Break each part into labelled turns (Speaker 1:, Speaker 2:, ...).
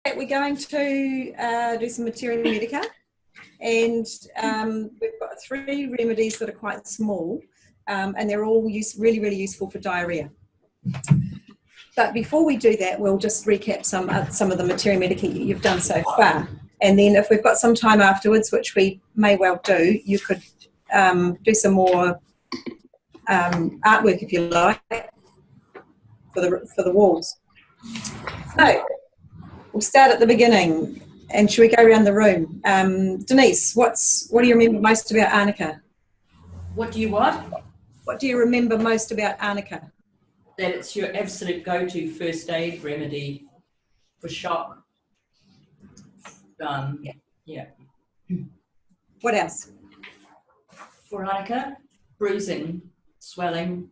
Speaker 1: We're going to do some Materia Medica, and we've got 3 remedies that are quite small, and they're all really, really useful for diarrhea. But before we do that, we'll just recap some of the Materia Medica you've done so far. And then if we've got some time afterwards, which we may well do, you could do some more artwork, if you like, for the walls. So we'll start at the beginning, and should we go around the room? Denise, what do you remember most about arnica?
Speaker 2: What do you what?
Speaker 1: What do you remember most about arnica?
Speaker 2: That it's your absolute go-to first aid remedy for shock. Yeah.
Speaker 1: What else?
Speaker 2: For arnica, bruising, swelling.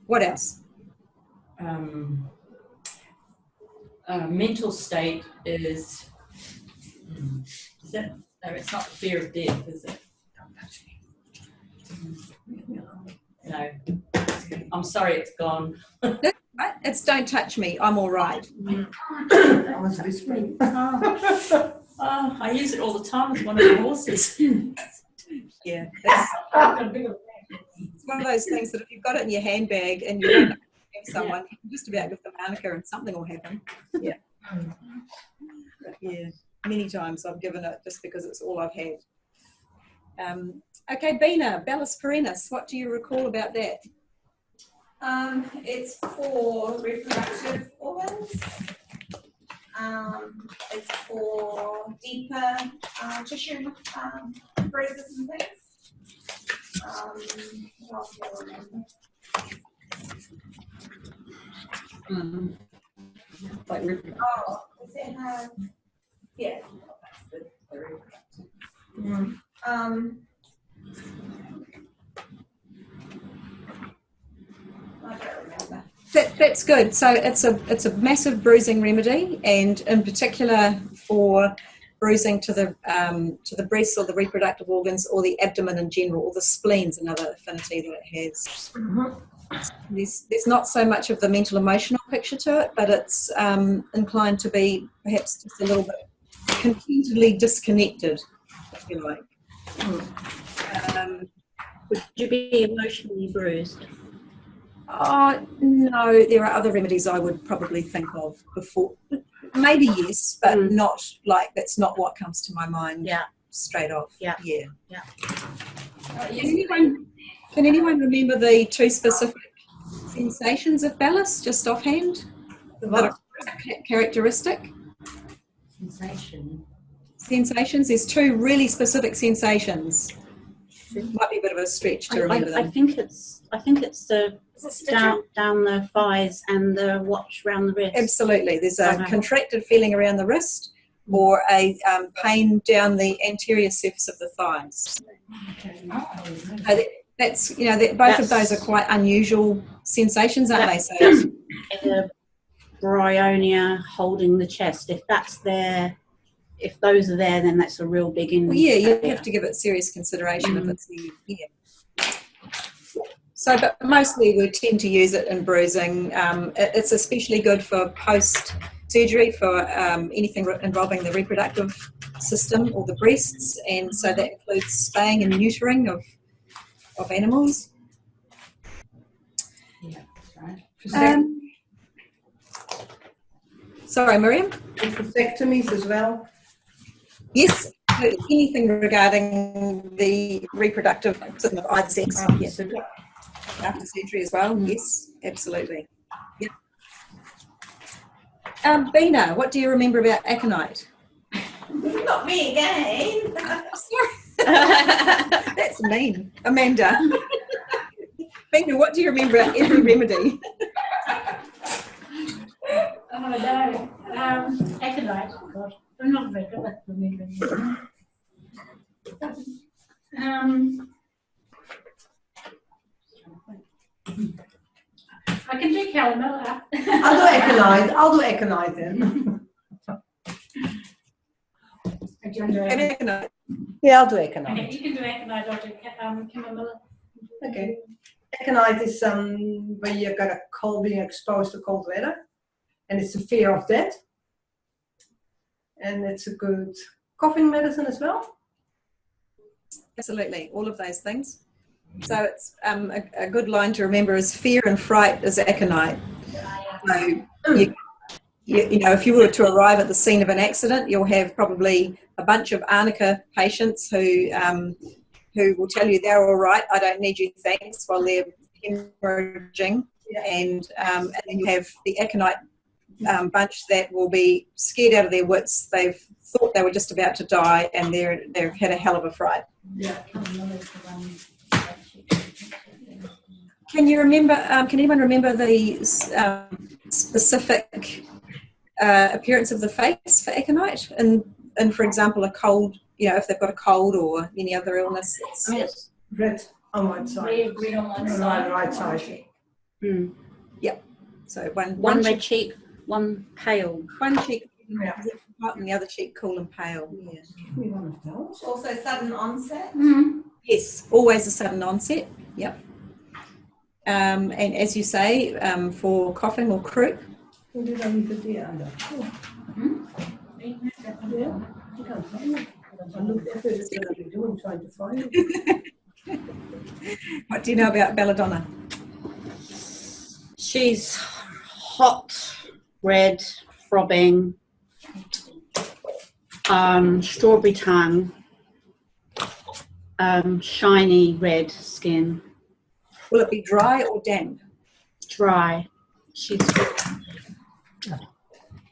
Speaker 1: What else?
Speaker 2: Mental state is that? No, it's not the fear of death, is it? Don't touch me. No, I'm sorry, it's gone.
Speaker 1: It's don't touch me, I'm all right.
Speaker 3: I was whispering.
Speaker 2: Oh, I use it all the time with one of the horses.
Speaker 1: Yeah, it's one of those things that if you've got it in your handbag and you don't have someone, you can just about give them arnica and something will happen. Yeah. Yeah, many times I've given it just because it's all I've had. Okay, Bina, Bellus perennis, what do you recall about that?
Speaker 4: It's for reproductive organs. It's for deeper tissue bruises and things. What else do I remember? Does it have? Yeah. I don't remember.
Speaker 1: That's good. So it's a massive bruising remedy, and in particular for bruising to the breasts or the reproductive organs or the abdomen in general, or the spleen's another affinity that it has. There's not so much of the mental emotional picture to it, but it's inclined to be perhaps just a little bit contentedly disconnected, if you like.
Speaker 5: Would you be emotionally bruised?
Speaker 1: Oh, no, there are other remedies I would probably think of before. Maybe yes, but not like, that's not what comes to my mind straight off.
Speaker 5: Yeah.
Speaker 1: Can anyone remember the 2 specific sensations of Bellus, just offhand? That are characteristic? Sensations. There's 2 really specific sensations. Might be a bit of a stretch to remember them.
Speaker 5: I think it's the down the thighs and the watch around the wrist.
Speaker 1: Absolutely. There's a contracted feeling around the wrist, or a pain down the anterior surface of the thighs. That's both of those are quite unusual sensations, aren't they? So
Speaker 5: the bryonia holding the chest. If those are there, then that's a real big indicator.
Speaker 1: Well, you have to give it serious consideration if it's there. So, but mostly we tend to use it in bruising. It's especially good for post-surgery for anything involving the reproductive system or the breasts, and so that includes spaying and neutering of animals.
Speaker 3: Yeah, that's right.
Speaker 1: Sorry, Miriam?
Speaker 3: And vasectomies as well?
Speaker 1: Yes, anything regarding the reproductive system of either sex. After surgery as well, yes, absolutely. Yeah. Bina, what do you remember about aconite?
Speaker 4: Not me again.
Speaker 1: Sorry. That's mean. Amanda. Bina, what do you remember about every remedy?
Speaker 6: Oh no. Aconite. God. I'm not very good at remembering. I can do calamella.
Speaker 3: I'll do aconite then.
Speaker 1: Aconite.
Speaker 3: Yeah, I'll do
Speaker 6: Okay,
Speaker 3: aconite.
Speaker 6: you can do aconite, I'll do calamella.
Speaker 3: Okay. Aconite is where you got a cold, being exposed to cold weather. and it's a fear of that. And it's a good coughing medicine as well.
Speaker 1: Absolutely, all of those things. So it's a good line to remember is fear and fright is aconite. So you know, if you were to arrive at the scene of an accident, you'll have probably a bunch of arnica patients who will tell you they're all right, I don't need you, thanks, while they're hemorrhaging. And then you have the aconite bunch that will be scared out of their wits. They've thought they were just about to die, and they've had a hell of a fright. Can you remember? Can anyone remember the specific appearance of the face for aconite? And for example, a cold. You know, if they've got a cold or any other illness.
Speaker 3: It's red on one side.
Speaker 2: Red, green on one side.
Speaker 3: Right side.
Speaker 5: Mm.
Speaker 1: Yep. So
Speaker 5: One red cheek, one pale.
Speaker 1: one cheek
Speaker 3: Yeah.
Speaker 1: hot and the other cheek cool and pale. Yeah.
Speaker 3: One of those.
Speaker 4: Also sudden onset.
Speaker 1: Yes, always a sudden onset. Yep. And as you say, for coughing or croup,
Speaker 3: Hoe did I leave it there? Yeah, you can't find it. I looked at it, what I've been doing, trying to find it.
Speaker 1: what do you know about belladonna?
Speaker 5: She's hot, red, throbbing, strawberry tongue, shiny red skin,
Speaker 1: Will it be dry or damp?
Speaker 5: dry. She's.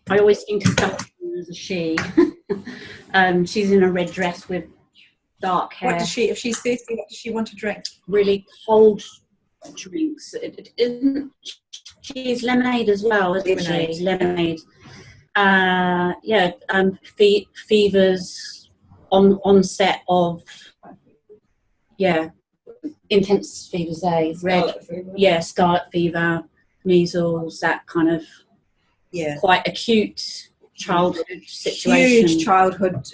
Speaker 5: I always think of her as a she. She's in a red dress with dark hair.
Speaker 1: What does she, if she's thirsty, what does she want to drink?
Speaker 5: Really cold drinks. She's lemonade as well, isn't
Speaker 1: Lemonade.
Speaker 5: she? Lemonade. Fevers, onset of, intense fevers, red, scarlet fever, measles, that kind of quite acute childhood situation.
Speaker 1: Huge childhood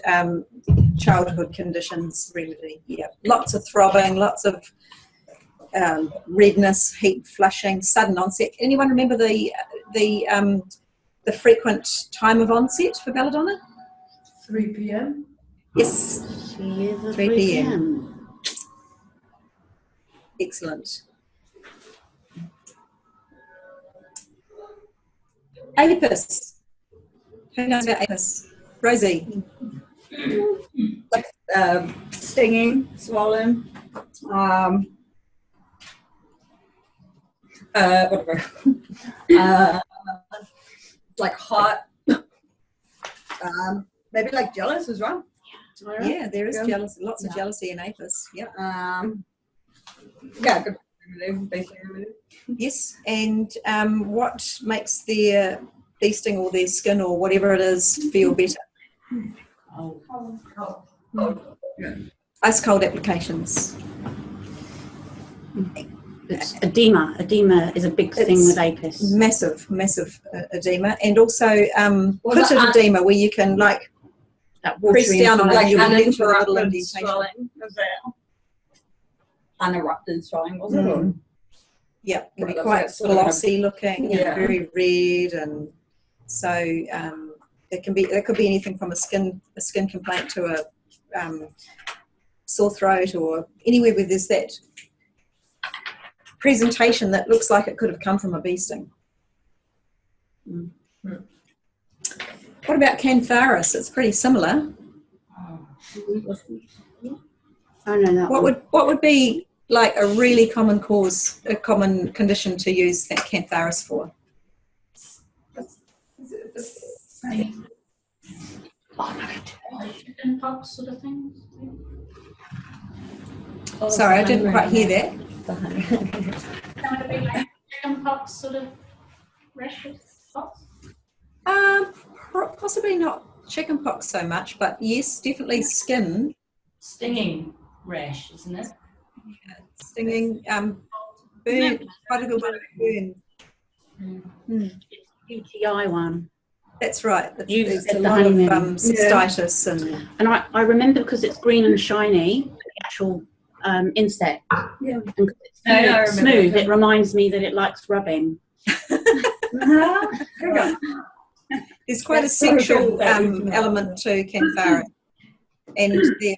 Speaker 1: conditions, really. Yeah, lots of throbbing, lots of redness, heat, flushing, sudden onset. Anyone remember the frequent time of onset for belladonna?
Speaker 3: 3 p.m.
Speaker 1: Yes,
Speaker 5: She is a
Speaker 1: 3
Speaker 5: 3
Speaker 1: p.m.
Speaker 5: p.m.
Speaker 1: Excellent. Apis. Who knows about apis? Rosie.
Speaker 7: Stinging, swollen, whatever. Like hot, maybe like jealous as well.
Speaker 1: Yeah, there is
Speaker 7: Yeah.
Speaker 1: jealousy, lots of
Speaker 7: Yeah.
Speaker 1: jealousy in apis. Yep.
Speaker 7: Yeah, good remedy, basic remedy.
Speaker 1: Yes, and what makes their beasting or their skin or whatever it is feel better? Ice cold applications.
Speaker 5: It's edema. Edema is a big thing
Speaker 1: It's
Speaker 5: with apis.
Speaker 1: Massive edema, and also
Speaker 7: Was
Speaker 1: pitted
Speaker 7: that
Speaker 1: edema where you can like
Speaker 5: That
Speaker 1: press
Speaker 5: watery
Speaker 1: down on it
Speaker 7: Like
Speaker 1: and you'll get into a little
Speaker 7: uninterrupted
Speaker 1: indentation.
Speaker 7: swelling, was it? Uninterrupted swelling, was it? Or-
Speaker 1: Yeah, it can be
Speaker 7: Right,
Speaker 1: quite
Speaker 7: that's sort of
Speaker 1: glossy looking
Speaker 7: Yeah.
Speaker 1: and very red, and so it could be anything from a skin complaint to a sore throat, or anywhere where there's that presentation that looks like it could have come from a bee sting. What about cantharis? It's pretty similar.
Speaker 5: I know that one.
Speaker 1: What would be like a really common cause, a common condition to use that cantharis for?
Speaker 6: Chicken pox sort of thing.
Speaker 1: Sorry, I didn't quite hear that.
Speaker 6: That would be like chicken pox sort of rashes. Pox.
Speaker 1: Possibly not chicken pox so much, but yes, definitely skin,
Speaker 2: Stinging rash, isn't it?
Speaker 1: stinging, burn, quite a good one, burn.
Speaker 5: UTI one.
Speaker 1: That's right.
Speaker 5: You
Speaker 1: There's
Speaker 5: said
Speaker 1: a
Speaker 5: the
Speaker 1: lot of
Speaker 5: honeymoon.
Speaker 1: cystitis and
Speaker 5: And I remember because it's green and shiny, the actual insect.
Speaker 3: Yeah.
Speaker 5: And 'cause it's
Speaker 2: I remember
Speaker 5: smooth,
Speaker 2: that.
Speaker 5: it reminds me that it likes rubbing.
Speaker 1: There's quite a sexual element to cantharids, and they've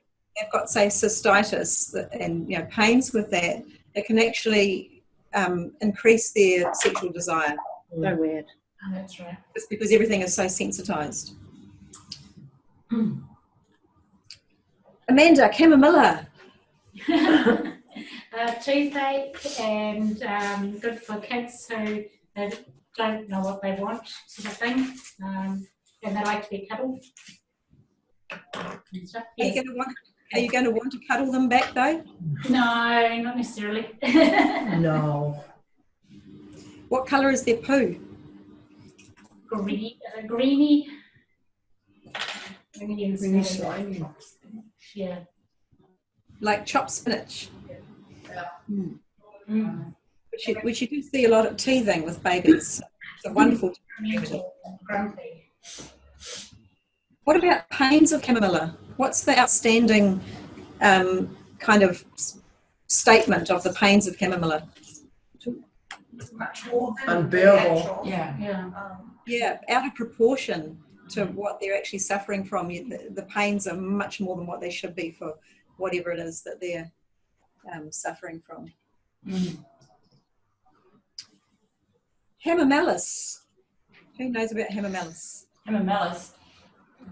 Speaker 1: got, say, cystitis and pains with that. It can actually increase their sexual desire.
Speaker 5: So weird.
Speaker 6: Oh, that's right.
Speaker 1: It's because everything is so sensitized. Amanda, chamomilla.
Speaker 6: Toothache and good for kids who they don't know what they want, sort of thing, and they like to be cuddled. And stuff.
Speaker 1: Are you going to want to cuddle them back though?
Speaker 6: No, not necessarily.
Speaker 3: No.
Speaker 1: What colour is their poo?
Speaker 6: Greeny.
Speaker 3: Really slimy.
Speaker 6: Yeah.
Speaker 1: Like chopped spinach?
Speaker 6: Mm.
Speaker 1: Which you do see a lot of teething with babies. It's a wonderful.
Speaker 6: Grumpy.
Speaker 1: What about pains of chamomilla? What's the outstanding kind of statement of the pains of chamomilla?
Speaker 4: Much more than
Speaker 3: Unbearable.
Speaker 4: the actual,
Speaker 2: Yeah.
Speaker 1: Yeah, out of proportion to what they're actually suffering from. The pains are much more than what they should be for whatever it is that they're suffering from. Hemamelis. Who knows about hemamelis?
Speaker 2: Hemamelis.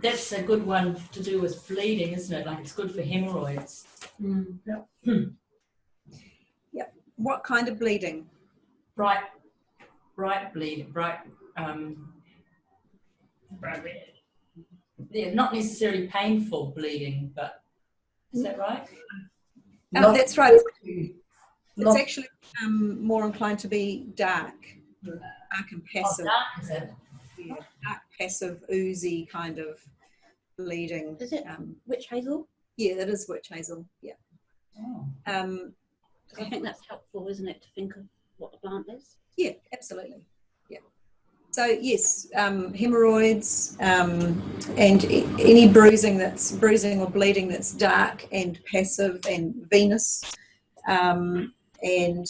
Speaker 2: That's a good one to do with bleeding, isn't it? Like it's good for hemorrhoids.
Speaker 1: Yep. What kind of bleeding?
Speaker 2: Bright bleeding, yeah, not necessarily painful bleeding, but is that right?
Speaker 1: That's right. It's
Speaker 3: Not-
Speaker 1: actually more inclined to be dark and passive.
Speaker 2: Dark, is it?
Speaker 1: Yeah, dark, passive, oozy kind of bleeding.
Speaker 5: Is it witch hazel?
Speaker 1: Yeah, that is witch hazel. Yeah.
Speaker 2: Oh.
Speaker 5: I think that's helpful, isn't it, to think of what the plant is?
Speaker 1: Yeah, absolutely. Yeah. So yes, hemorrhoids and any bruising or bleeding that's dark and passive and venous, and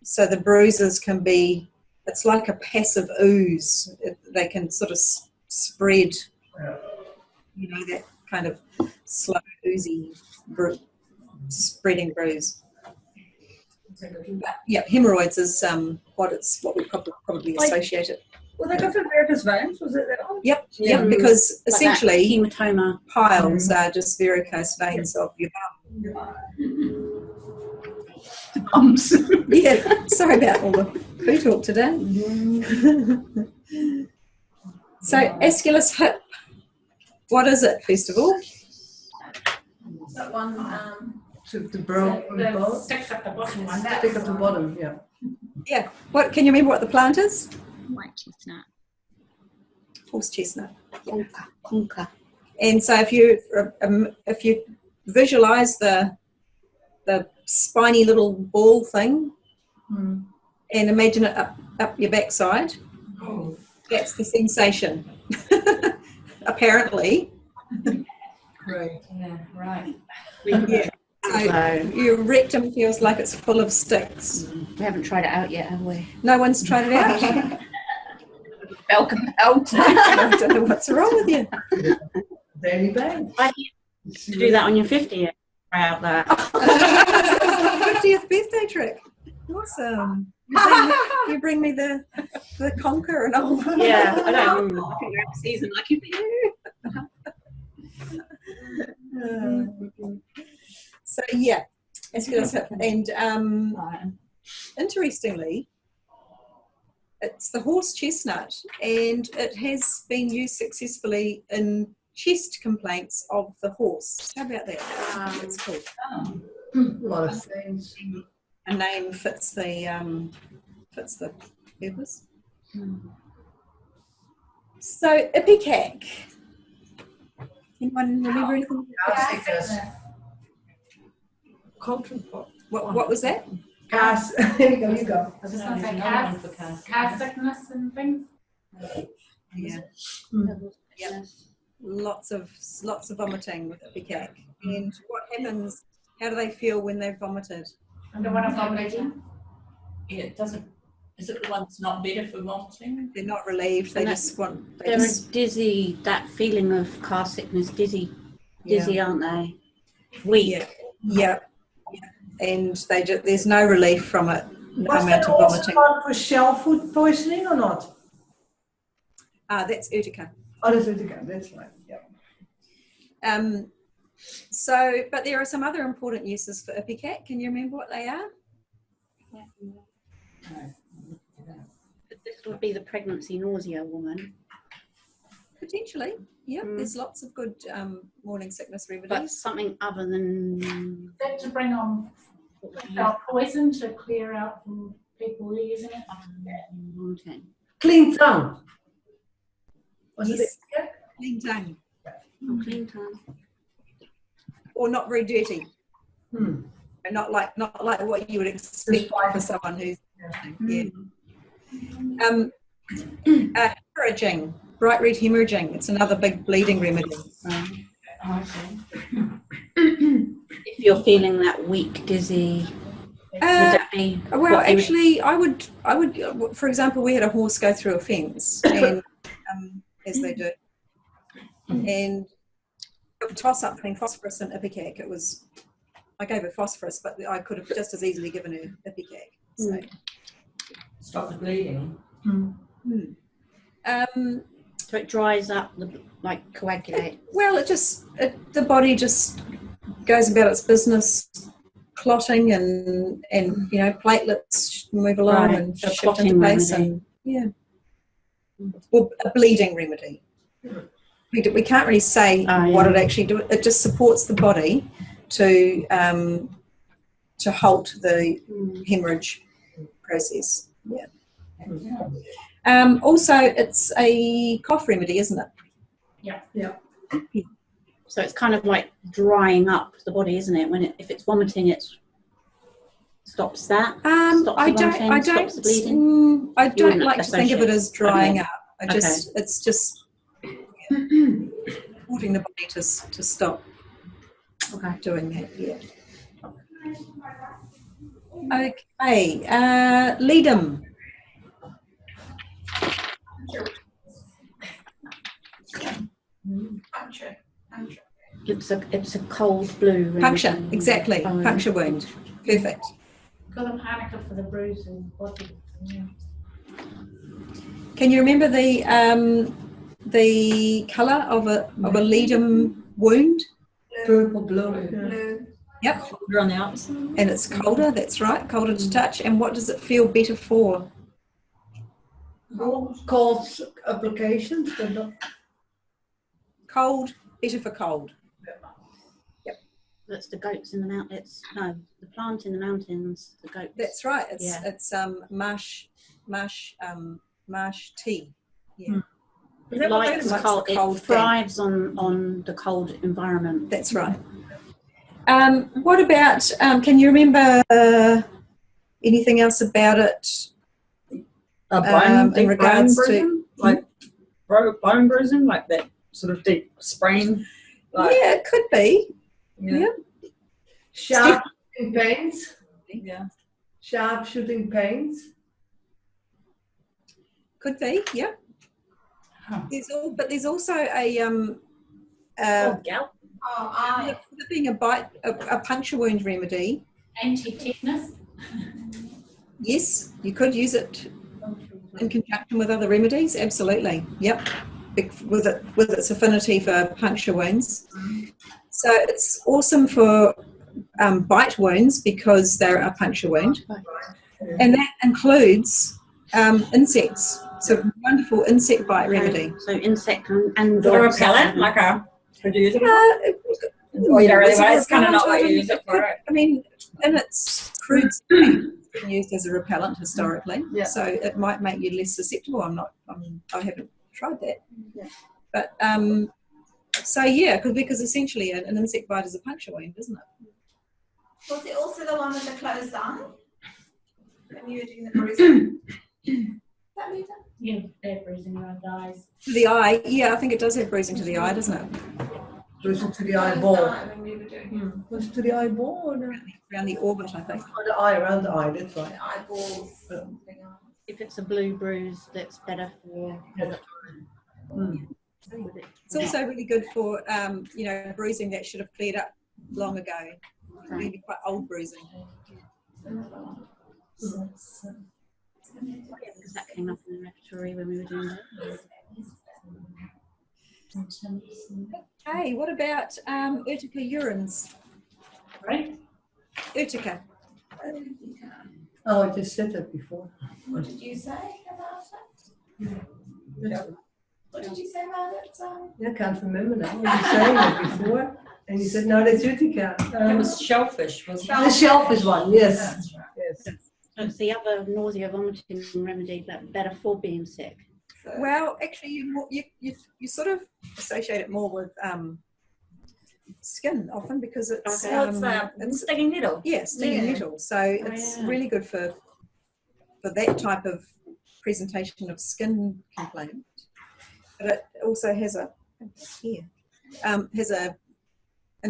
Speaker 1: so the bruises can be. It's like a passive ooze. They can sort of spread. That kind of slow, oozy, spreading bruise. But, yeah, hemorrhoids is what we probably associate it.
Speaker 7: Well, they got the varicose veins, was it that one?
Speaker 1: Yep, because
Speaker 5: Like
Speaker 1: essentially
Speaker 5: that hematoma.
Speaker 1: piles are just varicose veins of your
Speaker 7: Bums.
Speaker 1: Yeah, sorry about all the poo talk today. So, aesculus hip. What is it, first of all?
Speaker 4: that one,
Speaker 3: To the brown on the
Speaker 6: The
Speaker 3: bottom.
Speaker 6: sticks at the bottom one.
Speaker 3: Stick at the bottom, yeah.
Speaker 1: Yeah. What can you remember what the plant is?
Speaker 8: White chestnut.
Speaker 1: Horse chestnut.
Speaker 5: Conker.
Speaker 1: And so if you visualize the spiny little ball thing and imagine it up your backside, that's the sensation. Apparently.
Speaker 3: Right.
Speaker 2: Yeah, right.
Speaker 1: Yeah. So your rectum feels like it's full of sticks.
Speaker 5: We haven't tried it out yet, have we?
Speaker 1: No one's tried it out.
Speaker 7: Welcome out.
Speaker 1: I don't know what's wrong with you.
Speaker 3: Daily bang.
Speaker 5: To do that on your 50th. Try out that.
Speaker 1: 50th birthday trick. Awesome. You bring me the conker and all.
Speaker 5: Yeah, I don't know. I think we're out of season lucky for you.
Speaker 1: So yeah, aesculus hip. And interestingly, it's the horse chestnut, and it has been used successfully in chest complaints of the horse. How about that? It's cool.
Speaker 2: Oh.
Speaker 3: A lot of things.
Speaker 1: A name fits the purpose. So ipecac. Anyone remember anything?
Speaker 3: Cauldron pot.
Speaker 1: What was that?
Speaker 3: Gas. Here you go, you go.
Speaker 6: I was just going to
Speaker 2: There's
Speaker 6: say
Speaker 2: another one for
Speaker 6: car sickness and things.
Speaker 1: Yeah.
Speaker 5: Yeah.
Speaker 1: Lots of vomiting with ipecac. And what happens? How do they feel when they've vomited?
Speaker 6: I don't want to vomit again.
Speaker 2: Yeah, it doesn't Is it the one that's not better for vomiting?
Speaker 1: They're not relieved. They
Speaker 5: And
Speaker 1: just want. They
Speaker 5: They're
Speaker 1: just,
Speaker 5: dizzy, that feeling of car sickness, dizzy,
Speaker 1: yeah.
Speaker 5: aren't they? Weak.
Speaker 1: Yeah. Yeah. And there's no relief from it. No
Speaker 3: Was
Speaker 1: amount
Speaker 3: that
Speaker 1: of
Speaker 3: also
Speaker 1: vomiting.
Speaker 3: one for shell food poisoning or not?
Speaker 1: That's urtica.
Speaker 3: Oh, that's Medica, that's right. Yeah.
Speaker 1: But there are some other important uses for Ipecac. Can you remember what they are?
Speaker 5: This would be the pregnancy nausea woman.
Speaker 1: Potentially. Yeah. There's lots of good morning sickness
Speaker 5: But
Speaker 1: remedies.
Speaker 5: something other than
Speaker 6: That to bring on poison to clear out from people who are using it.
Speaker 5: vomiting.
Speaker 3: Clean tongue. Was it
Speaker 1: Yes.
Speaker 3: Medica?
Speaker 1: Clean tongue.
Speaker 5: Clean tongue.
Speaker 1: Or not very dirty. And not like what you would expect for someone who's hemorrhaging, bright red hemorrhaging. It's another big bleeding remedy.
Speaker 5: If you're feeling that weak, dizzy, would that be?
Speaker 1: Well,
Speaker 5: what you would-
Speaker 1: actually, I would. For example, we had a horse go through a fence, and as they do, and I would toss up between phosphorus and Ipecac. I gave her phosphorus, but I could have just as easily given her Ipecac. So.
Speaker 2: Stop the bleeding.
Speaker 5: So it dries up, like coagulate.
Speaker 1: Well, the body just goes about its business, clotting and platelets move along
Speaker 5: Right,
Speaker 1: and
Speaker 5: so
Speaker 1: shift
Speaker 5: clotting
Speaker 1: into place,
Speaker 5: remedy.
Speaker 1: or a bleeding remedy. We can't really say what it actually does. It just supports the body to halt the hemorrhage process. Yeah. Also, it's a cough remedy, isn't it?
Speaker 6: Yeah.
Speaker 5: So it's kind of like drying up the body, isn't it? If it's vomiting, it stops that. Stops
Speaker 1: I
Speaker 5: the
Speaker 1: don't.
Speaker 5: vomiting,
Speaker 1: I
Speaker 5: stops the
Speaker 1: don't.
Speaker 5: bleeding.
Speaker 1: I don't
Speaker 5: wouldn't
Speaker 1: like to think of it as drying
Speaker 5: Okay.
Speaker 1: up. It's just supporting the body to stop doing that. Yeah. Okay. Ledum.
Speaker 4: Puncture.
Speaker 5: It's a cold blue.
Speaker 1: Puncture. Exactly. Puncture wound. Perfect.
Speaker 6: Got a panica for the bruising body. Yeah.
Speaker 1: Can you remember the colour of a ledum wound?
Speaker 3: Purple, blue.
Speaker 4: Blue.
Speaker 1: Yep.
Speaker 2: Run out.
Speaker 1: And it's colder. That's right. Colder to touch. And what does it feel better for?
Speaker 3: Cold applications, but not.
Speaker 1: Cold. Better for cold.
Speaker 5: That's the goats in the mountains. No, the plant in the mountains. The goats.
Speaker 1: That's right. It's marsh tea. Yeah.
Speaker 5: It likes cold. It thrives on the cold environment.
Speaker 1: That's right. What about? Can you remember anything else about it? In regards to
Speaker 7: bone bruising, like that sort of deep sprain.
Speaker 1: Yeah, it could be. Yeah.
Speaker 3: Sharp shooting pains.
Speaker 2: Yeah.
Speaker 3: Sharp shooting pains.
Speaker 1: Could be. Yeah.
Speaker 2: Huh.
Speaker 1: There's also a
Speaker 2: Gout.
Speaker 1: with it being a puncture wound remedy.
Speaker 6: Anti-tetanus.
Speaker 1: Yes, you could use it in conjunction with other remedies. Absolutely. Yep. With its affinity for puncture wounds. So it's awesome for bite wounds because they're a puncture wound, and that includes insects. So wonderful insect bite remedy.
Speaker 5: So insect and
Speaker 7: Is it a repellent? Like could you use it? Or you don't really want it? It's kind of not what you use it for, right?
Speaker 1: I mean, in its crude state, it's been used as a repellent historically, so it might make you less susceptible. I haven't tried that, but because essentially an insect bite is a puncture wound, isn't it?
Speaker 4: Was it also the one with the closed eye? When you were doing the bruising? That Lita?
Speaker 6: Yeah, they're bruising around the eyes.
Speaker 1: To the eye, yeah, I think it does have bruising to the eye, doesn't it?
Speaker 3: Bruising to the eyeball.
Speaker 4: When we were doing
Speaker 3: Was it to the eyeball or
Speaker 1: Around the orbit, I think.
Speaker 3: the eye, around the eye, that's right.
Speaker 4: the eyeballs, something else.
Speaker 5: if it's a blue bruise, that's better for.
Speaker 1: It's also really good for, bruising that should have cleared up long ago. Maybe quite old bruising.
Speaker 5: Because that came up in the repertory when we were doing that.
Speaker 1: Okay, what about urtica urines?
Speaker 2: Right?
Speaker 1: Urtica.
Speaker 3: Oh, I just said that before.
Speaker 4: What did you say about it? What did you say about it?
Speaker 3: I can't remember now. You were saying it before, and you said, no, that's Utica.
Speaker 2: It was shellfish, wasn't it?
Speaker 3: The shellfish one, yes.
Speaker 4: That's right.
Speaker 3: Yes.
Speaker 5: It's the other nausea vomiting remedy, but better for being sick.
Speaker 1: Well, actually, you sort of associate it more with skin often because it's
Speaker 7: It's stinging needle.
Speaker 1: stinging nettle. So it's really good for that type of presentation of skin complaint. But it also has an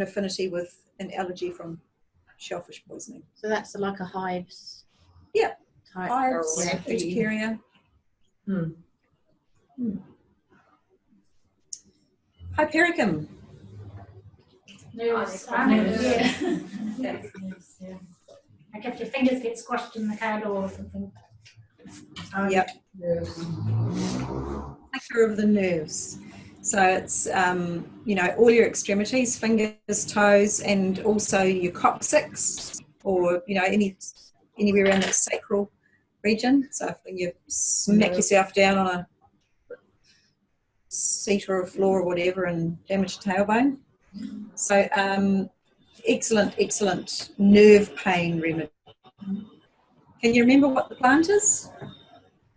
Speaker 1: affinity with an allergy from shellfish poisoning.
Speaker 5: So that's like a hives.
Speaker 1: Yeah.
Speaker 5: Type.
Speaker 1: Hives, urticaria. Hypericum.
Speaker 6: Nerves.
Speaker 4: Yeah.
Speaker 6: Like if your fingers get squashed in the car door or something.
Speaker 1: Yep.
Speaker 3: Yes.
Speaker 1: Pressure of the nerves. So it's, all your extremities, fingers, toes, and also your coccyx, or, anywhere around that sacral region. So if you smack yourself down on a seat or a floor or whatever and damage your tailbone. So excellent nerve pain remedy. Can you remember what the plant is?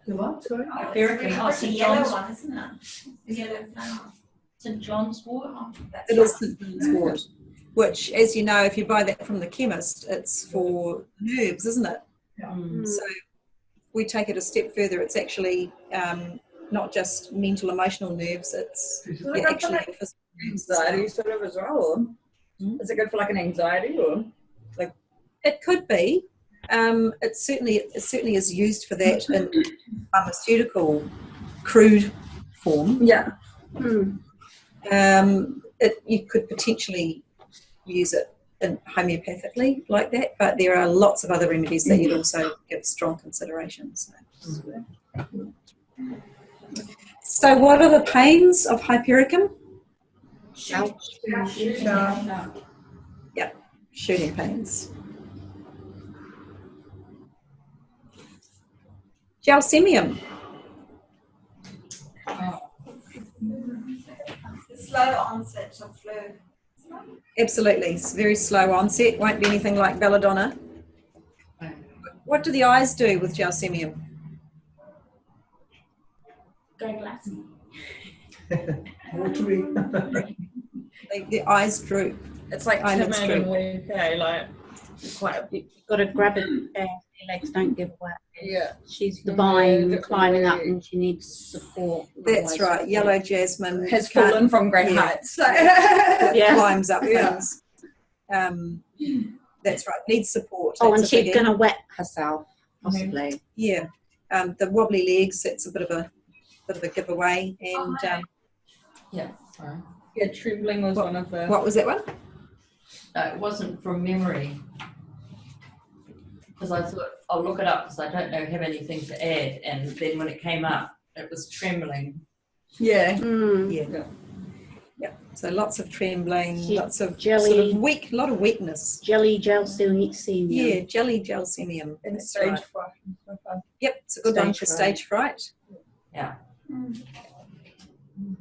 Speaker 3: The what, sorry?
Speaker 4: It's a yellow one, isn't it? The yellow flower.
Speaker 2: St. John's wort.
Speaker 4: That's
Speaker 1: It is St. John's wort, which, as you know, if you buy that from the chemist, it's for nerves, isn't it? So we take it a step further. It's actually not just mental, emotional nerves. It's actually physical nerves.
Speaker 7: Anxiety sort of as well. Is it good for like an anxiety or like?
Speaker 1: It could be. It certainly is used for that in pharmaceutical crude form.
Speaker 7: Yeah.
Speaker 1: You could potentially use it homeopathically like that, but there are lots of other remedies that you'd also give strong consideration. So what are the pains of hypericum? Shooting pains. Gelsemium.
Speaker 4: slow onset of flu.
Speaker 1: Absolutely. It's very slow onset. Won't be anything like belladonna. What do the eyes do with gelsemium?
Speaker 6: Go glassy.
Speaker 3: Watery.
Speaker 1: The eyes droop.
Speaker 7: It's like
Speaker 1: Eyelids
Speaker 7: timid and
Speaker 1: droop.
Speaker 7: weak, like quite a bit.
Speaker 5: You've got to grab it there. Your legs don't give way.
Speaker 7: Yeah.
Speaker 5: She's the vine
Speaker 7: Yeah,
Speaker 5: climbing up
Speaker 7: definitely.
Speaker 5: and she needs support.
Speaker 1: That's
Speaker 5: Otherwise
Speaker 1: right.
Speaker 5: she'll
Speaker 1: Yellow jasmine
Speaker 7: Has
Speaker 1: can't-
Speaker 7: fallen from great
Speaker 1: yeah.
Speaker 7: heights.
Speaker 5: Yeah.
Speaker 1: climbs up
Speaker 7: Yeah.
Speaker 1: things. That's right. Needs support.
Speaker 5: Oh,
Speaker 1: That's
Speaker 5: and
Speaker 1: a
Speaker 5: she's
Speaker 1: biggie.
Speaker 5: going to wet herself, possibly.
Speaker 1: Yeah. The wobbly legs. That's a bit of a giveaway. And
Speaker 2: Yeah, sorry.
Speaker 7: Yeah, trembling was one of the.
Speaker 1: what was that one?
Speaker 2: No, it wasn't from memory. Because I thought, I'll look it up because I don't have anything to add. And then when it came up, it was trembling.
Speaker 7: Yeah.
Speaker 5: Mm.
Speaker 1: Yeah. Yeah. So lots of trembling,
Speaker 5: She-
Speaker 1: lots of
Speaker 5: jelly.
Speaker 1: sort of weak, lot of weakness.
Speaker 5: Jelly gelsemium.
Speaker 1: Yeah, jelly gelsemium.
Speaker 7: And
Speaker 1: That's
Speaker 7: stage
Speaker 1: right.
Speaker 7: fright.
Speaker 1: Yep, it's a good one for
Speaker 5: Stage
Speaker 1: stage fright.
Speaker 2: Yeah.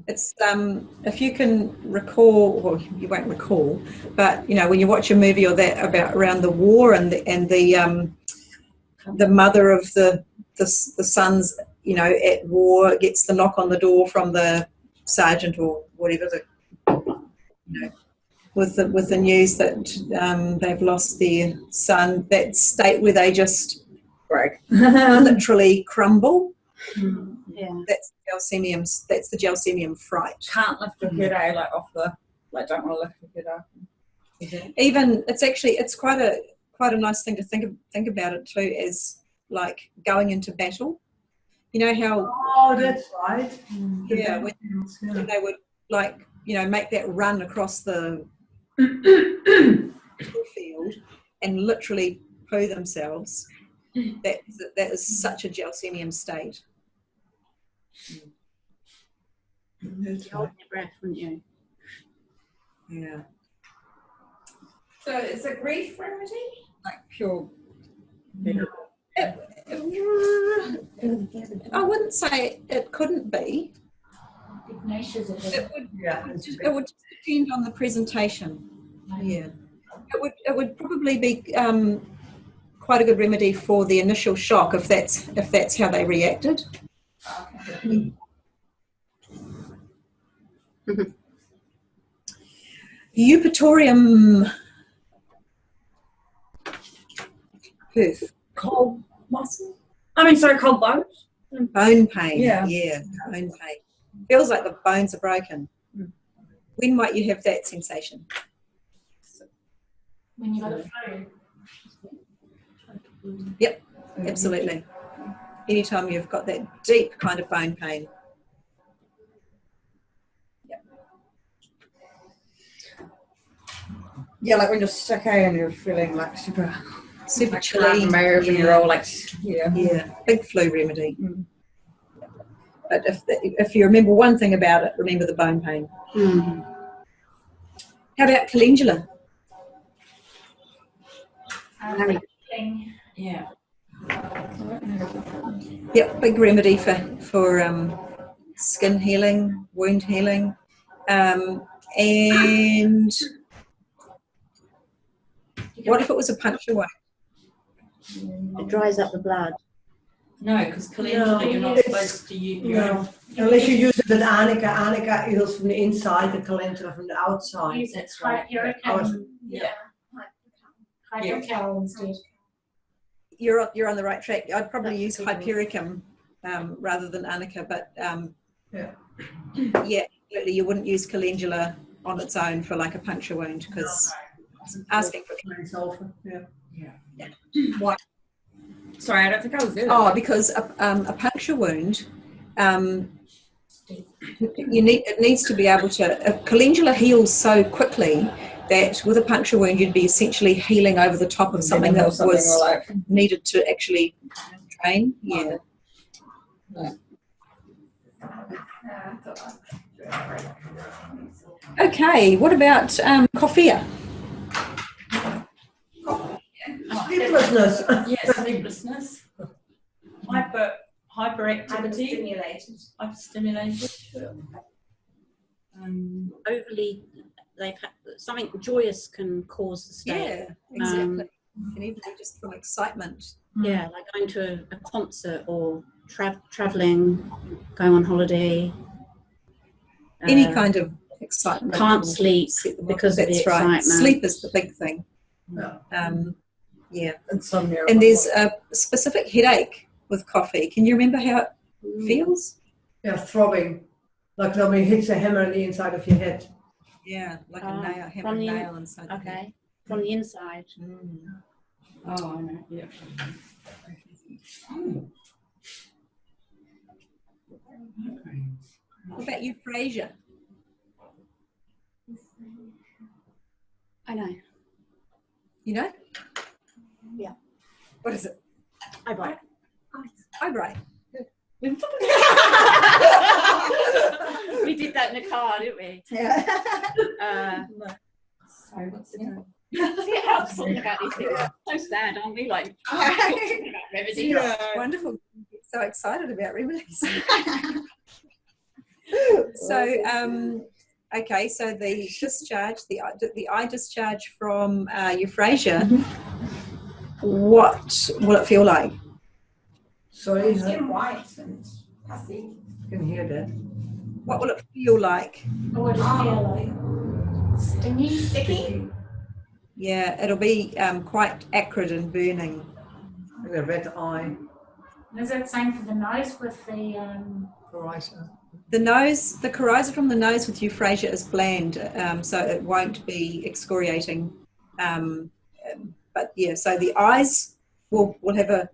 Speaker 1: It's if you can recall, well, you won't recall, but when you watch a movie or that about around the war and the mother of the sons, at war gets the knock on the door from the sergeant or whatever, with the news that they've lost their son. That state where they just
Speaker 7: Break.
Speaker 1: literally crumble.
Speaker 5: Yeah.
Speaker 1: That's the gelsemium fright.
Speaker 7: Can't lift your head, off the, don't want to lift your head up.
Speaker 1: Even it's quite a nice thing to think about it too, as like going into battle. You know how
Speaker 3: Oh, that's right.
Speaker 1: yeah, when they would like, make that run across the field and literally poo themselves. That is such a gelsemium state.
Speaker 3: That's
Speaker 5: You hold
Speaker 3: right.
Speaker 5: your breath, wouldn't you?
Speaker 1: Yeah,
Speaker 4: So it's a grief remedy?
Speaker 1: like pure. I wouldn't say it couldn't be.
Speaker 6: Ignatius is
Speaker 1: It would.
Speaker 3: Yeah.
Speaker 1: It would just depend on the presentation. Yeah, it would probably be quite a good remedy for the initial shock if that's how they reacted.
Speaker 4: Okay.
Speaker 1: Eupatorium. Hoof. Cold muscle.
Speaker 7: Sorry, cold bones.
Speaker 1: Bone pain.
Speaker 7: Yeah.
Speaker 1: Bone pain. Feels like the bones are broken. When might you have that sensation?
Speaker 6: when you got a flu.
Speaker 1: Yep, absolutely. Anytime you've got that deep kind of bone pain.
Speaker 7: Yeah, like when you're sick and you're feeling like super
Speaker 1: Chilly.
Speaker 7: and you're all like,
Speaker 1: Yeah, big flu remedy. But if you remember one thing about it, remember the bone pain. How about calendula?
Speaker 2: Yeah.
Speaker 1: Yep, big remedy for skin healing, wound healing, and what if it was a puncture wound?
Speaker 5: It dries up the blood.
Speaker 2: No, because calendula, you're not supposed to use your own.
Speaker 3: Unless you use it with Annika. Annika heals from the inside, the calendula from the outside.
Speaker 6: Use
Speaker 2: That's right.
Speaker 6: Hypericum.
Speaker 2: Yeah.
Speaker 6: Hypercal instead.
Speaker 1: You're on the right track. I'd probably use Hypericum rather than Annika, but yeah, absolutely. You wouldn't use calendula on its own for like a puncture wound because asking for
Speaker 3: Sulfur. Yeah.
Speaker 7: Why? Sorry, I don't think I was there.
Speaker 1: Oh, because a puncture wound, it needs to be able to. A calendula heals so quickly that with a puncture wound, you'd be essentially healing over the top of something that was needed to actually drain. Yeah. Okay. What about coffea?
Speaker 3: Sleeplessness.
Speaker 2: Yes, sleeplessness. Hyperactivity. Hyperstimulated.
Speaker 5: Overly, something joyous can cause the state.
Speaker 1: Yeah, exactly. It can even be just from excitement.
Speaker 5: Yeah, like going to a concert or traveling, going on holiday.
Speaker 1: Any kind of excitement.
Speaker 5: Can't sleep because of the excitement.
Speaker 1: Sleep is the big thing.
Speaker 3: Yeah. Insomnia.
Speaker 1: And there's a specific headache with coffee. Can you remember how it feels?
Speaker 3: Yeah, throbbing. Like somebody hits a hammer on the inside of your head.
Speaker 1: Yeah, like a nail, hammer nail inside.
Speaker 5: Okay, from the inside.
Speaker 2: Oh, I know. Yeah.
Speaker 1: What about euphrasia?
Speaker 5: I know.
Speaker 1: You know?
Speaker 5: Yeah.
Speaker 1: What is it?
Speaker 5: Eyebrow.
Speaker 1: Eyebrow.
Speaker 5: We did that in the car, didn't we?
Speaker 7: Yeah.
Speaker 2: Sorry, what's the name?
Speaker 5: Yeah, talking about these things. So sad, aren't we? Like talking about remedies.
Speaker 1: Wonderful. So excited about remedies. So, okay, so the discharge, the eye discharge from euphrasia, what will it feel like?
Speaker 3: Sorry,
Speaker 4: It's
Speaker 3: I
Speaker 4: in white and pussy.
Speaker 3: can hear that.
Speaker 1: What will it feel like?
Speaker 6: Or would it feel like stingy?
Speaker 4: Sticky?
Speaker 1: Yeah, it'll be quite acrid and burning.
Speaker 3: And a red eye.
Speaker 6: Is it the same for the nose with the
Speaker 3: Horizon.
Speaker 1: The nose, the coryza from the nose with euphrasia is bland, so it won't be excoriating. But yeah, so the eyes will have a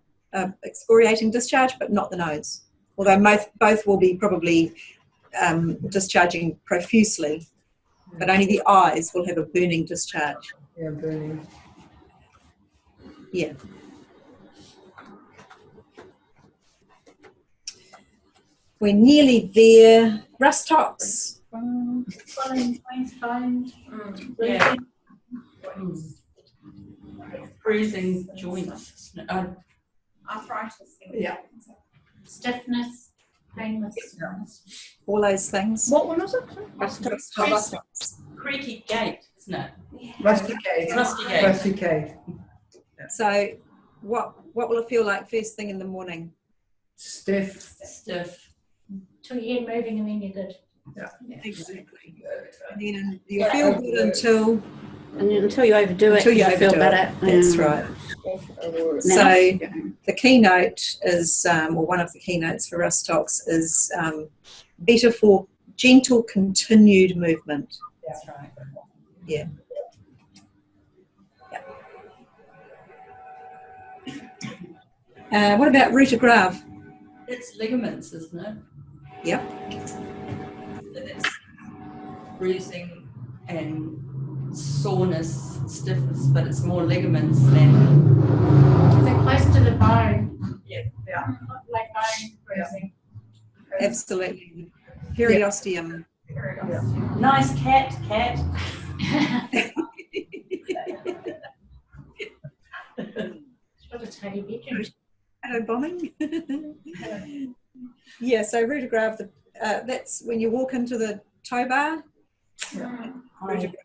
Speaker 1: excoriating discharge, but not the nose. although both will be probably discharging profusely, but only the eyes will have a burning discharge.
Speaker 3: Yeah, burning.
Speaker 1: Yeah. We're nearly there. Rust tox.
Speaker 2: Fine.
Speaker 4: Mm.
Speaker 2: Yeah. Bruising joints.
Speaker 4: Arthritis.
Speaker 3: Yeah.
Speaker 6: Stiffness, painless.
Speaker 1: All those things.
Speaker 5: What one was it?
Speaker 1: Rust
Speaker 2: Rust
Speaker 1: tox.
Speaker 2: Creaky gait, isn't it?
Speaker 3: Rusticate.
Speaker 2: Rusty gate.
Speaker 3: Rusticate.
Speaker 1: So what will it feel like first thing in the morning?
Speaker 3: Stiff.
Speaker 2: Stiff.
Speaker 6: Till you get moving and then you're good.
Speaker 1: Exactly. And then you'll feel good until
Speaker 5: And until you overdo it,
Speaker 1: you
Speaker 5: you feel
Speaker 1: overdo
Speaker 5: better.
Speaker 1: it. That's right. So
Speaker 5: Now,
Speaker 1: the keynote is, or one of the keynotes for Rust Talks is better for gentle continued movement.
Speaker 2: That's right.
Speaker 1: Yeah. What about root-of-grave?
Speaker 2: It's ligaments, isn't it?
Speaker 1: Yep.
Speaker 2: And it's bruising and soreness, stiffness, but it's more ligaments than.
Speaker 6: Is it close to the bone?
Speaker 2: Yeah.
Speaker 6: Like bone bruising.
Speaker 1: Absolutely. Periosteum.
Speaker 2: Nice cat.
Speaker 6: It's got a tiny bedroom.
Speaker 1: Shadow bombing. Yeah, so root-of-grave, that's when you walk into the tow bar. Root-of-grave,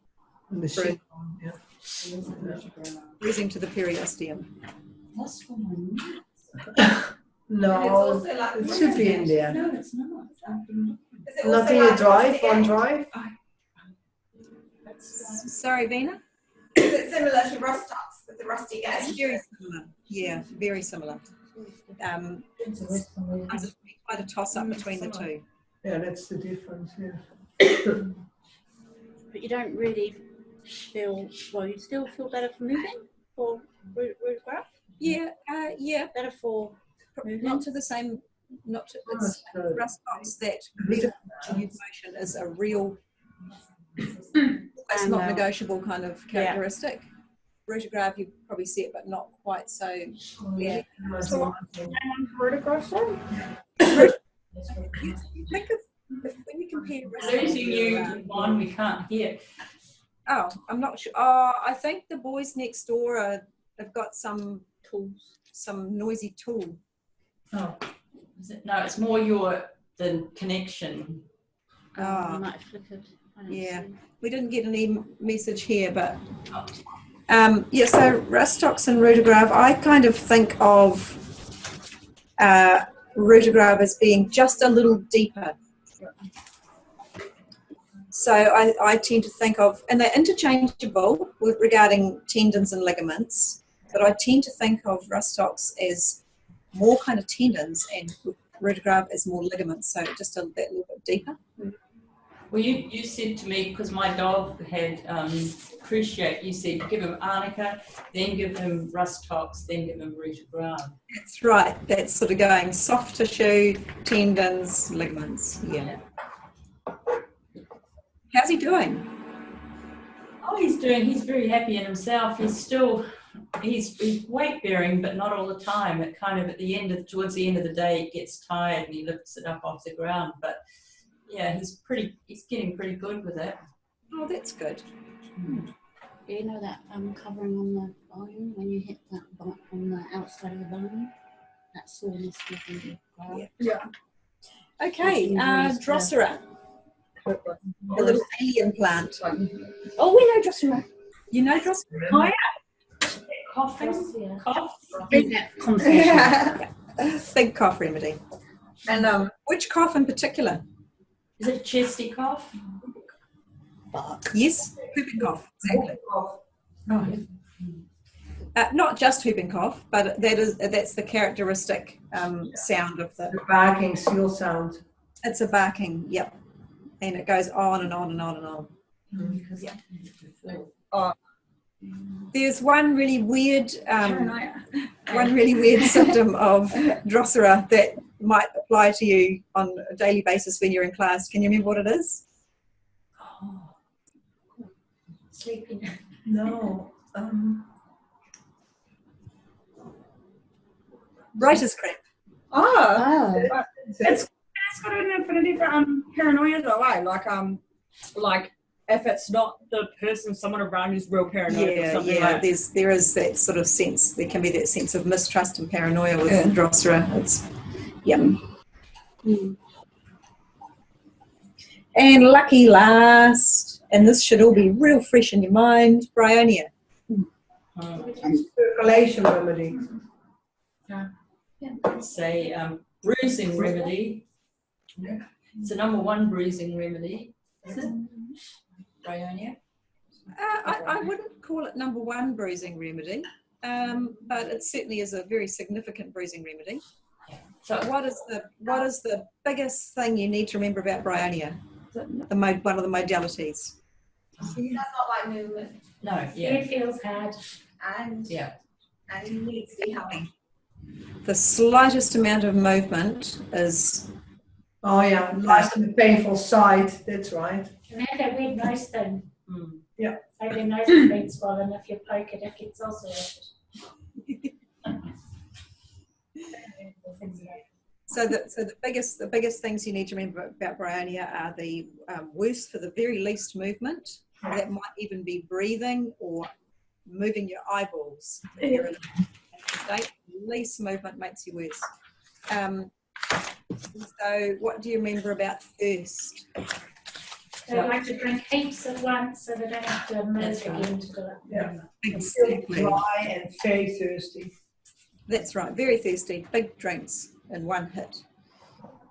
Speaker 3: And the sheep. Yeah.
Speaker 1: bruising to the periosteum.
Speaker 2: That's one.
Speaker 3: No,
Speaker 4: also like
Speaker 3: it should be in there.
Speaker 2: No, it's not.
Speaker 4: Is it
Speaker 3: Not
Speaker 4: also
Speaker 3: in your
Speaker 4: like
Speaker 3: drive,
Speaker 4: rusty
Speaker 3: on
Speaker 4: gate?
Speaker 3: drive.
Speaker 1: Sorry, Vina?
Speaker 4: Is it similar to rust tox with the rusty
Speaker 1: It's
Speaker 4: gate?
Speaker 1: very similar. Yeah, very similar. It's quite a toss-up between the two.
Speaker 3: Yeah, that's the difference. Yeah.
Speaker 5: but you don't really feel, well, you still feel better for moving for root-of-grave?
Speaker 1: Yeah, yeah,
Speaker 5: Better for
Speaker 1: not to the same, it's
Speaker 3: That's good.
Speaker 1: Rust Talks that better continued motion is a real, it's not negotiable kind of characteristic. Root-of-grave, you probably see it, but not quite so. Yeah. So
Speaker 5: vertigraph?
Speaker 1: you think of when you compare Rust Talks
Speaker 2: Losing you to one we can't hear.
Speaker 1: Oh, I'm not sure. Oh, I think the boys next door have got some tools, some noisy tool.
Speaker 2: Oh. Is it? No, it's more the connection.
Speaker 1: Oh.
Speaker 5: Might have flickered. I don't
Speaker 1: Yeah.
Speaker 5: see.
Speaker 1: We didn't get any message here, but yeah. So Rust Talks and root-of-grave, I kind of think of root-of-grave as being just a little deeper. So I tend to think of, and they're interchangeable regarding tendons and ligaments, but I tend to think of Rust Talks as more kind of tendons and root-of-grave as more ligaments, so just that little bit deeper.
Speaker 2: Well, you said to me, because my dog had cruciate, you said give him arnica, then give him Rust Talks, then give him root-of-grave.
Speaker 1: That's right. That's sort of going soft tissue, tendons, ligaments. Yeah. How's he doing?
Speaker 2: Oh, he's very happy in himself. He's weight bearing, but not all the time. It kind of towards the end of the day, it gets tired and he lifts it up off the ground. But yeah, he's getting pretty good with it.
Speaker 1: Oh, that's good.
Speaker 5: You know that covering on the bone, when you hit that bone on the outside of the bone? That soreness within the
Speaker 1: Yeah. Okay, Drosera, a little alien plant.
Speaker 5: Oh, we know Drosera.
Speaker 1: You know Drosera?
Speaker 2: Oh yeah, coughing,
Speaker 6: Yeah.
Speaker 2: cough.
Speaker 5: Bring that conversation.
Speaker 1: Big cough remedy. And which cough in particular?
Speaker 2: Is it chesty cough?
Speaker 1: Yes, whooping cough, exactly. Not just whooping cough, but that's the characteristic sound of
Speaker 3: The barking seal sound.
Speaker 1: It's a barking, yep, and it goes on and on and on and on. There's one really weird
Speaker 7: Paranoia.
Speaker 1: symptom of Drosera that might apply to you on a daily basis when you're in class. Can you remember what it is?
Speaker 2: Oh,
Speaker 6: Sleeping.
Speaker 3: No.
Speaker 1: Writer's cramp.
Speaker 7: Oh,
Speaker 5: Oh,
Speaker 7: it's got an affinity for paranoia though, eh? Like if it's not the person, someone around who's real paranoid or something like that.
Speaker 1: There is that sort of sense. There can be that sense of mistrust and paranoia with Drosera. It's And lucky last, and this should all be real fresh in your mind, Bryonia.
Speaker 3: Circulation remedy.
Speaker 2: it's a bruising remedy.
Speaker 3: Yeah.
Speaker 2: It's the #1 bruising remedy, is it? Bryonia?
Speaker 1: I wouldn't call it #1 bruising remedy, but it certainly is a very significant bruising remedy.
Speaker 2: So
Speaker 1: What is the biggest thing you need to remember about Bryonia? One of the modalities.
Speaker 4: That's not like movement.
Speaker 2: no, yeah,
Speaker 6: It feels hard.
Speaker 4: And
Speaker 2: yeah.
Speaker 4: and you need to be healthy.
Speaker 1: The slightest amount of movement is
Speaker 3: Oh yeah, nice and painful side. That's right.
Speaker 6: And then that weird nose thing.
Speaker 2: Mm.
Speaker 6: Like the nose is being swollen, if you poke it, it gets ulcerated.
Speaker 1: so the biggest things you need to remember about Bryonia are the worst for the very least movement. That might even be breathing or moving your eyeballs. If you're in a state, least movement makes you worse. So what do you remember about thirst?
Speaker 6: They like to drink heaps at once so they don't have to move
Speaker 2: That's right.
Speaker 6: again to do it.
Speaker 3: Yeah.
Speaker 1: Exactly.
Speaker 3: Dry and very thirsty.
Speaker 1: That's right, very thirsty, big drinks in one hit.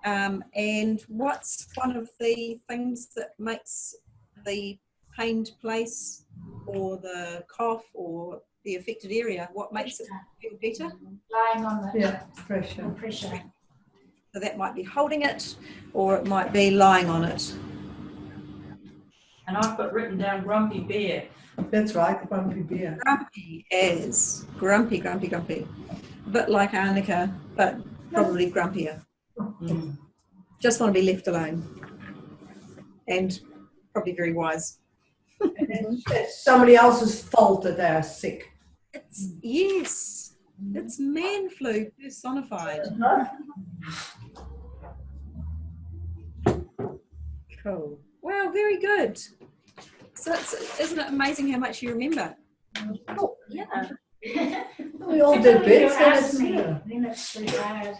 Speaker 1: And what's one of the things that makes the pained place or the cough or the affected area, what makes it feel better?
Speaker 6: Lying on the
Speaker 3: Yeah, pressure.
Speaker 6: pressure.
Speaker 1: So that might be holding it or it might be lying on it.
Speaker 2: And I've got written down grumpy bear.
Speaker 3: That's right, grumpy beer.
Speaker 1: Grumpy as grumpy. A bit like Arnica, but probably grumpier.
Speaker 2: Mm.
Speaker 1: Just want to be left alone. And probably very wise.
Speaker 3: It's somebody else's fault that they're sick.
Speaker 1: Yes, it's man flu personified. Cool. Wow, very good. So isn't it amazing how much you remember?
Speaker 3: Oh,
Speaker 1: Yeah.
Speaker 3: we all did bits.
Speaker 6: You
Speaker 3: So
Speaker 6: ask
Speaker 3: it's
Speaker 6: me,
Speaker 3: yeah.
Speaker 6: then it's pretty hard.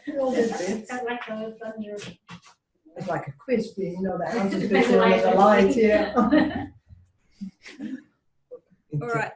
Speaker 3: We all did bits.
Speaker 6: Felt like I was on your
Speaker 3: It's like a quiz, you know, the answers bit on the light, yeah.
Speaker 1: All right.